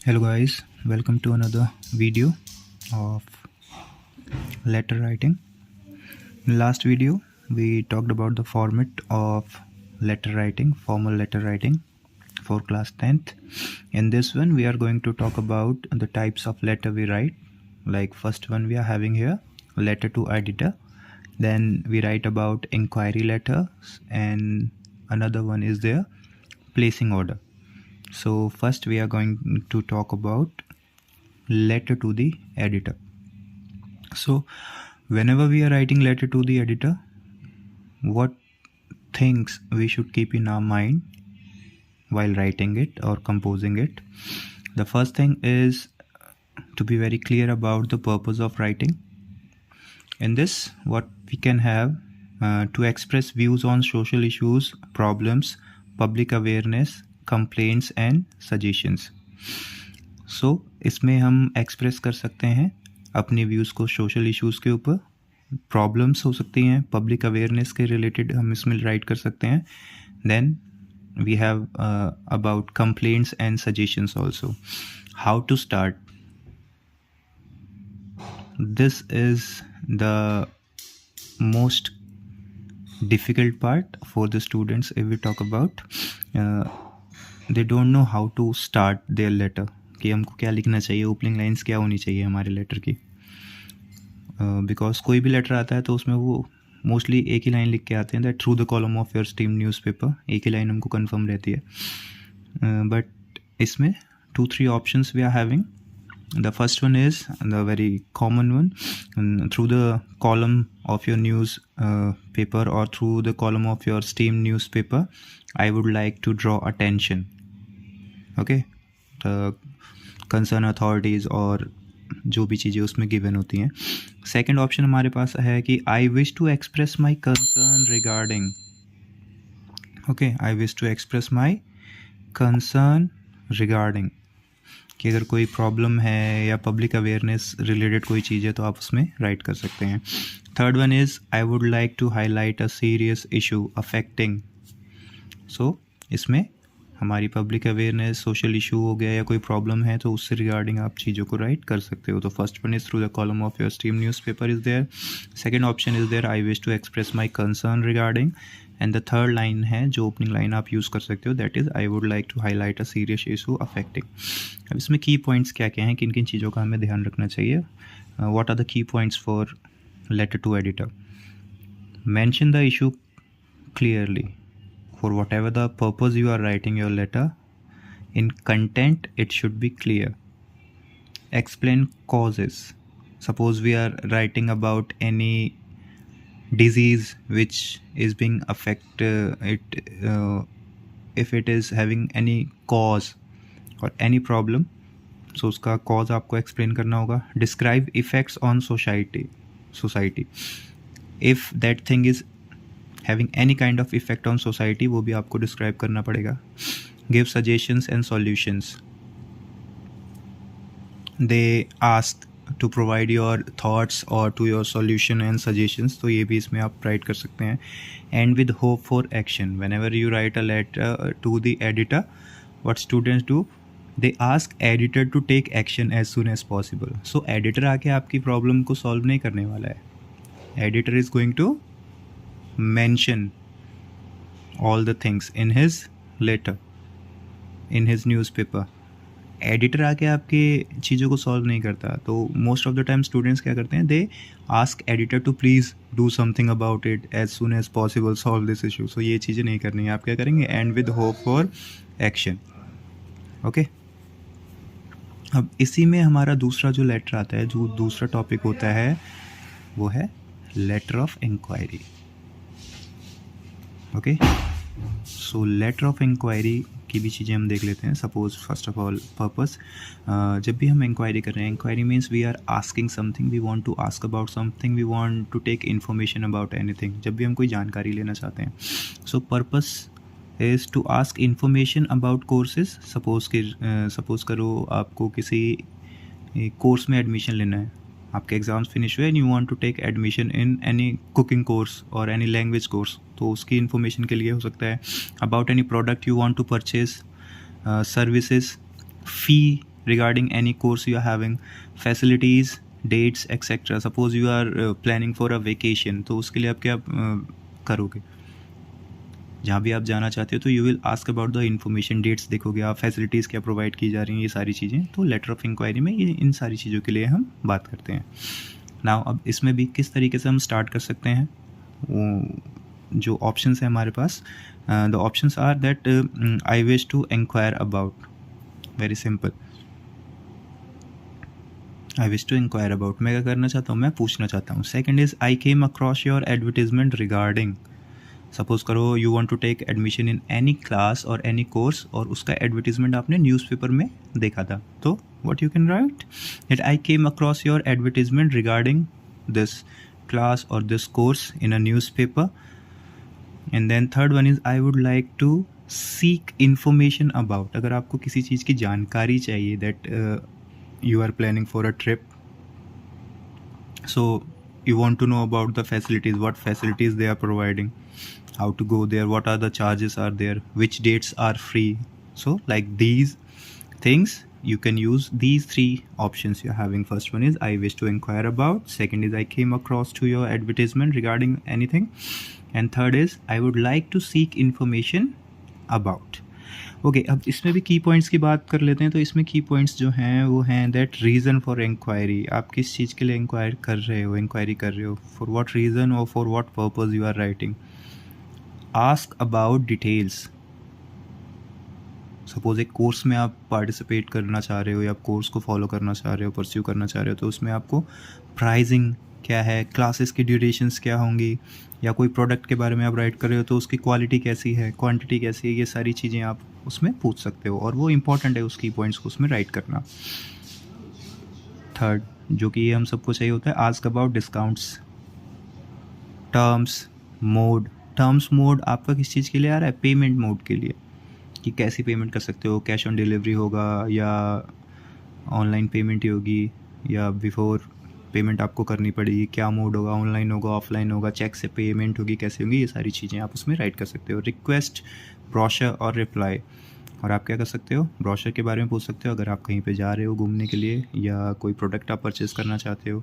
Hello guys, welcome to another video of letter writing. In last video we talked about the format of letter writing, formal letter writing for class 10th. In this one we are going to talk about the types of letter we write. Like first one we are having here, letter to editor. Then we write about inquiry letters, and another one is there, placing order. So first we are going to talk about letter to the editor. So whenever we are writing letter to the editor, what things we should keep in our mind while writing it or composing it? The first thing is to be very clear about the purpose of writing. In this, what we can have to express views on social issues, problems, public awareness, complaints and suggestions. So इसमें हम express कर सकते हैं अपने views को social issues के ऊपर, problems हो सकती हैं, पब्लिक अवेयरनेस के रिलेटेड हम इसमें राइट कर सकते हैं. Then we have about complaints and suggestions also. How to start? This is the most difficult part for the students. If we talk about they don't know how to start their letter, कि हमको क्या लिखना चाहिए, opening lines क्या होनी चाहिए हमारे letter की. बिकॉज कोई भी लेटर आता है तो उसमें वो मोस्टली एक ही लाइन लिख के आते हैं, that through the column of your esteemed newspaper. एक ही लाइन हमको कंफर्म रहती है. बट इसमें 2-3 options we are having. The first one is the very common one, through the column of your news paper or through the column of your STEAM newspaper, I would like to draw attention. Okay, the concerned authorities और जो भी चीज़ें उसमें given होती हैं. Second option हमारे पास है कि I wish to express my concern regarding. Okay, I wish to express my concern regarding. कि अगर कोई प्रॉब्लम है या पब्लिक अवेयरनेस रिलेटेड कोई चीज़ है तो आप उसमें राइट कर सकते हैं. Third one is I would like to highlight a serious issue affecting. So इसमें हमारी पब्लिक अवेयरनेस, सोशल इशू हो गया या कोई प्रॉब्लम है तो उससे रिगार्डिंग आप चीज़ों को राइट कर सकते हो. तो first one is through the column of your esteemed newspaper is there. Second option is there, I wish to express my concern regarding. And the third line है जो ओपनिंग लाइन आप यूज़ कर सकते हो, that is I would like to highlight a serious issue affecting. अब इसमें की points क्या क्या हैं, किन किन चीज़ों का हमें ध्यान रखना चाहिए. What are the key points for letter to editor? Mention the issue clearly for whatever the purpose you are writing your letter. In content it should be clear. Explain causes. Suppose we are writing about any disease which is being if it is having any cause or any problem, so उसका cause आपको explain करना होगा. Describe effects on society. If that thing is having any kind of effect on society, वो भी आपको describe करना पड़ेगा. Give suggestions and solutions. They ask to provide your thoughts or to your solution and suggestions, तो ये भी इसमें आप write कर सकते हैं. And with hope for action. Whenever you write a letter to the editor, what students do, they ask editor to take action as soon as possible. So editor आके आपकी problem को solve नहीं करने वाला है. Editor is going to mention all the things in his letter, in his newspaper. Editor आके आपके चीज़ों को सॉल्व नहीं करता. तो most of the time students क्या करते हैं, they ask editor to please do something about it as soon as possible, solve this issue. So ये चीज़ें नहीं करनी है. आप क्या करेंगे, and with hope for action. Okay, अब इसी में हमारा दूसरा जो लेटर आता है, जो दूसरा टॉपिक होता है, वो है letter of inquiry. Okay, so letter of inquiry की भी चीज़ें हम देख लेते हैं. Suppose first of all purpose, जब भी हम इंक्वायरी कर रहे हैं, inquiry means we are asking something, we want to ask about something, we want to take information about anything. जब भी हम कोई जानकारी लेना चाहते हैं, so purpose is to ask information about courses. Suppose करो आपको किसी कोर्स में एडमिशन लेना है, आपके एग्ज़ाम्स फिनिश हुए and you want to take admission in any cooking course और एनी लैंग्वेज कोर्स, तो उसकी इन्फॉर्मेशन के लिए हो सकता है. About any product you want to purchase, services, fee regarding any course you are having, facilities, dates, etc. Suppose you are planning for a vacation, तो उसके लिए आप क्या करोगे? जहाँ भी आप जाना चाहते हो तो you will ask about the information, dates देखोगे आप, फैसिलिटीज़ क्या प्रोवाइड की जा रही हैं, ये सारी चीज़ें। तो लेटर ऑफ इंक्वायरी में ये इन सारी चीज़ों के लिए हम बात करते हैं। नाउ अब इसमें भी किस तरीके से हम स्टार्ट कर सकते हैं, जो ऑप्शंस हैं हमारे पास, the options are that I wish to inquire about, very simple, I wish to inquire about, मैं क्या करना चाहता हूँ, मैं पूछना चाहता हूँ। Second is I came across your advertisement regarding, suppose करो you want to take admission in any class और एनी कोर्स, और उसका एडवर्टीजमेंट आपने न्यूज़पेपर में देखा था, तो what you can write that I came across your advertisement regarding this class और this course in a newspaper. And then third one is I would like to seek information about, अगर आपको किसी चीज़ की जानकारी चाहिए, that you are planning for a trip, so you want to know about the facilities, what facilities they are providing, how to go there, what are the charges are there, which dates are free. So like these things you can use these three options you're having. First one is I wish to inquire about, second is I came across to your advertisement regarding anything, and third is I would like to seek information about. Okay, अब इसमें भी की points की बात कर लेते हैं। तो इसमें की पॉइंट्स जो हैं वो हैं दैट रीज़न फॉर इंक्वायरी, आप किस चीज़ के लिए इंक्वायरी कर रहे हो, फॉर व्हाट रीज़न और for what purpose you are writing. Ask about details, suppose एक कोर्स में आप पार्टिसिपेट करना चाह रहे हो या आप कोर्स को फॉलो करना चाह रहे हो, परस्यू करना चाह रहे हो, तो उसमें आपको प्राइजिंग क्या है, क्लासेस की ड्यूरेशंस क्या होंगी, या कोई प्रोडक्ट के बारे में आप राइट कर रहे हो तो उसकी क्वालिटी कैसी है, क्वांटिटी कैसी है, ये सारी चीज़ें आप उसमें पूछ सकते हो, और वो इम्पॉर्टेंट है उसकी पॉइंट्स को उसमें राइट करना। थर्ड, जो कि हम सबको चाहिए होता है, ask about discounts, terms mode आपका किस चीज़ के लिए आ रहा है, पेमेंट मोड के लिए, कि कैसी पेमेंट कर सकते हो, कैश ऑन डिलीवरी होगा या ऑनलाइन पेमेंट ही होगी, या बिफोर पेमेंट आपको करनी पड़ेगी, क्या मोड होगा, ऑनलाइन होगा, ऑफलाइन होगा, चेक से पेमेंट होगी, कैसे होगी, ये सारी चीज़ें आप उसमें राइट कर सकते हो। रिक्वेस्ट, ब्रोशर और रिप्लाई, और आप क्या कर सकते हो, ब्रोशर के बारे में पूछ सकते हो अगर आप कहीं पे जा रहे हो घूमने के लिए या कोई प्रोडक्ट आप परचेस करना चाहते हो,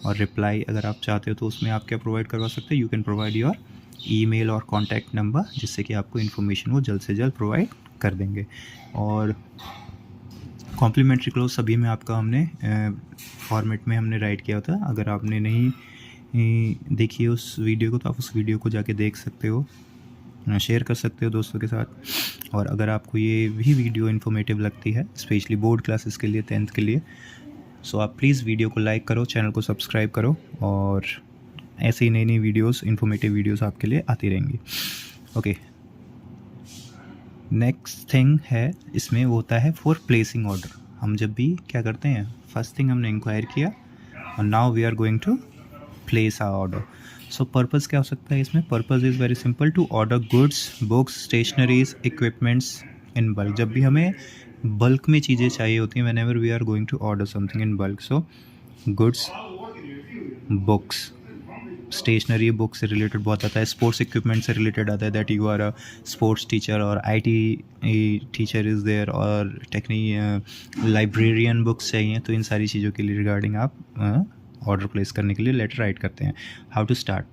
और रिप्लाई अगर आप चाहते हो तो उसमें आप क्या प्रोवाइड करवा सकते हो, you can provide your email और कॉन्टैक्ट नंबर, जिससे कि आपको इन्फॉर्मेशन वो जल्द से जल्द प्रोवाइड कर देंगे। और कॉम्प्लीमेंट्री क्लोज सभी में आपका हमने फॉर्मेट में हमने राइट किया था। अगर आपने नहीं देखी उस वीडियो को तो आप उस वीडियो को जाके देख सकते हो, शेयर कर सकते हो दोस्तों के साथ। और अगर आपको ये भी वीडियो इन्फॉर्मेटिव लगती है, स्पेशली बोर्ड क्लासेस के लिए, 10th के लिए, सो आप प्लीज़ वीडियो को लाइक करो, चैनल को सब्सक्राइब करो, और ऐसे ही नई वीडियोस, इन्फॉर्मेटिव वीडियोस आपके लिए आती रहेंगी। ओके, नेक्स्ट थिंग है इसमें वो होता है फॉर प्लेसिंग ऑर्डर। हम जब भी क्या करते हैं, फर्स्ट थिंग हमने इंक्वायर किया और now we are going to place our order. So purpose क्या हो सकता है इसमें, purpose is very simple, to order goods, books, stationeries, equipments in bulk. जब भी हमें बल्क में चीज़ें चाहिए होती हैं, whenever we are going to order something in bulk, so goods, books, stationery, book से रिलेटेड बहुत आता है, स्पोर्ट्स इक्विपमेंट से रिलेटेड आता है, that you are a sports teacher और IT टीचर इज़ देयर, और लाइब्रेरियन बुक्स चाहिए, तो इन सारी चीज़ों के लिए रिगार्डिंग आप ऑर्डर प्लेस करने के लिए लेटर राइट करते हैं। How to start,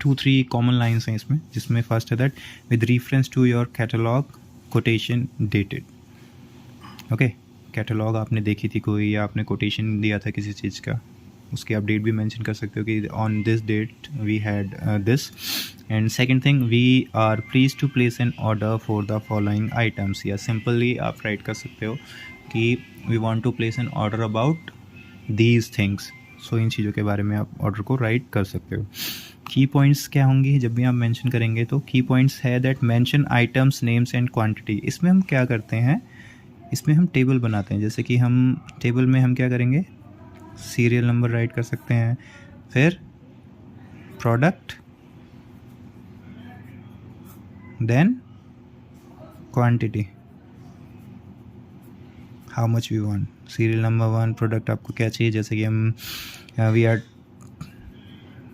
2-3 common lines हैं इसमें, जिसमें फर्स्ट है that with reference to your catalogue, quotation, dated. Okay, catalogue आपने देखी थी कोई, या आपने कोटेशन दिया था किसी चीज़ का, उसकी आप डेट भी मेंशन कर सकते हो कि on this date we had this. And second thing, we are please to place an order for the following items, या सिंपली आप राइट कर सकते हो कि we want to place an order about these things. So इन चीज़ों के बारे में आप ऑर्डर को राइट कर सकते हो। की पॉइंट्स क्या होंगे जब भी आप मेंशन करेंगे, तो की पॉइंट्स है that mention items, names and quantity. इसमें हम क्या करते हैं, इसमें हम टेबल बनाते हैं, जैसे कि हम टेबल में हम क्या करेंगे, सीरियल नंबर राइट कर सकते हैं, फिर product, then quantity, how much we want, serial number 1, product आपको क्या चाहिए, जैसे कि हम we are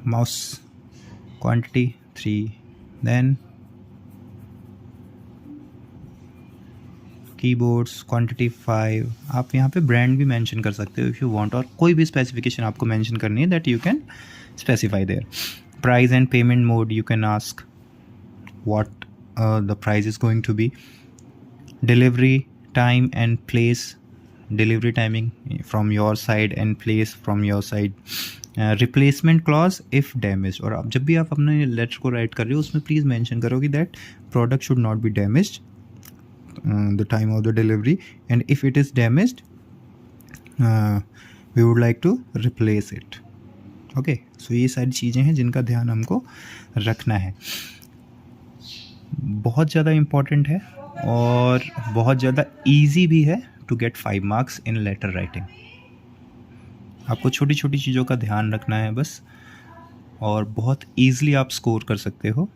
mouse, quantity 3, then keyboards quantity 5, आप यहाँ पे ब्रांड भी मेंशन कर सकते हो इफ़ यू वांट, और कोई भी स्पेसिफिकेशन आपको मेंशन करनी है that you can specify there. Price and payment mode, you can ask what the price is going to be. Delivery time and place, delivery timing from your side and place from your side. Replacement clause if damaged, और आप जब भी आप अपने letter को right कर रहे हो उसमें प्लीज़ मेंशन करो कि that product should not be damaged the time of the delivery, and if it is damaged we would like to replace it. Okay, so ये सारी चीज़ें हैं जिनका ध्यान हमको रखना है. बहुत ज़्यादा इम्पॉर्टेंट है और बहुत ज़्यादा ईजी भी है to get 5 marks in letter writing. आपको छोटी छोटी चीज़ों का ध्यान रखना है बस, और बहुत ईज़िली आप स्कोर कर सकते हो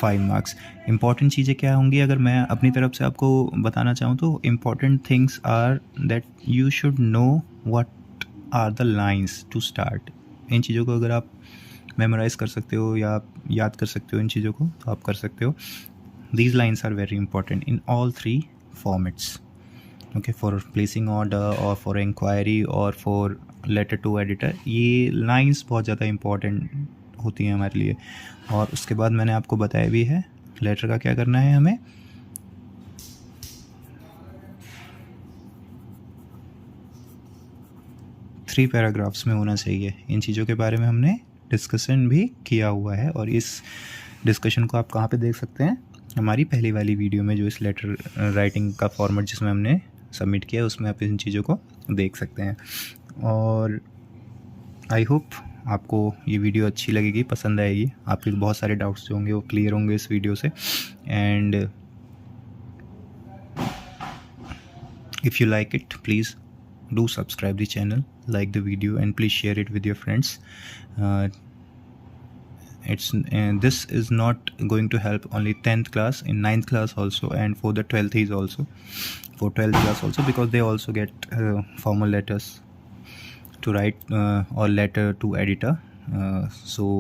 5 मार्क्स. इम्पॉर्टेंट चीज़ें क्या होंगी अगर मैं अपनी तरफ से आपको बताना चाहूँ तो important things are that you should know what are the lines to start. इन चीज़ों को अगर आप मेमोराइज़ कर सकते हो या आप याद कर सकते हो इन चीज़ों को तो आप कर सकते हो. These lines are very important in all 3 formats. Okay, for placing order और फॉर इंक्वायरी और फॉर लेटर टू एडिटर, ये लाइन्स बहुत ज़्यादा इंपॉर्टेंट होती हैं हमारे लिए. और उसके बाद मैंने आपको बताया भी है लेटर का क्या करना है. हमें थ्री पैराग्राफ्स में होना चाहिए. इन चीज़ों के बारे में हमने डिस्कशन भी किया हुआ है, और इस डिस्कशन को आप कहाँ पे देख सकते हैं, हमारी पहली वाली वीडियो में जो इस लेटर राइटिंग का फॉर्मेट जिसमें हमने सबमिट किया उसमें आप इन चीज़ों को देख सकते हैं. और आई होप आपको ये वीडियो अच्छी लगेगी, पसंद आएगी. आपके बहुत सारे डाउट्स जो होंगे वो क्लियर होंगे इस वीडियो से. And if you like it please do subscribe the channel, like the video, and please share it with your friends. This is not going to help only 10th class, in 9th class also, and for the 12th is also, for 12th class also, because they also get formal letters to write or letter to editor. So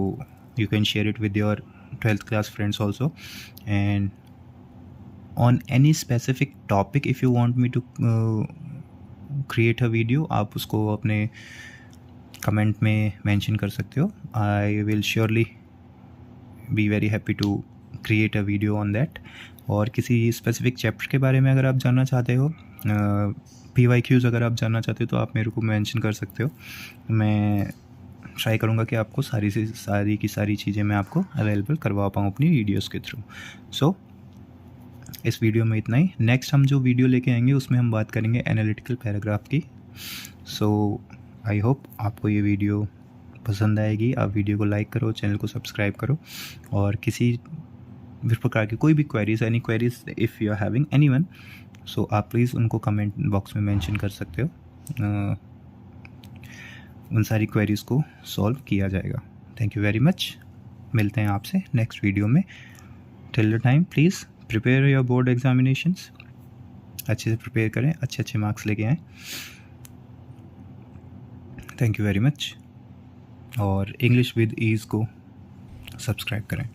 you can share it with your 12th class friends also. And on any specific topic, if you want me to create a video, आप उसको अपने comment में mention कर सकते हो. I will surely be very happy to create a video on that. और किसी specific chapter के बारे में अगर आप जानना चाहते हो, PYQs अगर आप जानना चाहते हो तो आप मेरे को मेंशन कर सकते हो. मैं ट्राई करूँगा कि आपको सारी की सारी चीज़ें मैं आपको अवेलेबल करवा पाऊँ अपनी वीडियोज़ के थ्रू. सो इस वीडियो में इतना ही. नेक्स्ट हम जो वीडियो लेके आएंगे उसमें हम बात करेंगे एनालिटिकल पैराग्राफ की. सो आई होप आपको ये वीडियो पसंद आएगी. आप वीडियो को लाइक करो, चैनल को सब्सक्राइब करो, और किसी भी प्रकार की कोई भी queries, any queries if you are having any one, so आप प्लीज़ उनको कमेंट बॉक्स में मेंशन कर सकते हो. उन सारी क्वेरीज़ को सॉल्व किया जाएगा. Thank you very much. मिलते हैं आपसे नेक्स्ट वीडियो में. Till the time please prepare your board examinations. अच्छे से प्रिपेयर करें, अच्छे अच्छे मार्क्स लेके आएँ. Thank you very much. और इंग्लिश विद ईज़ को सब्सक्राइब करें.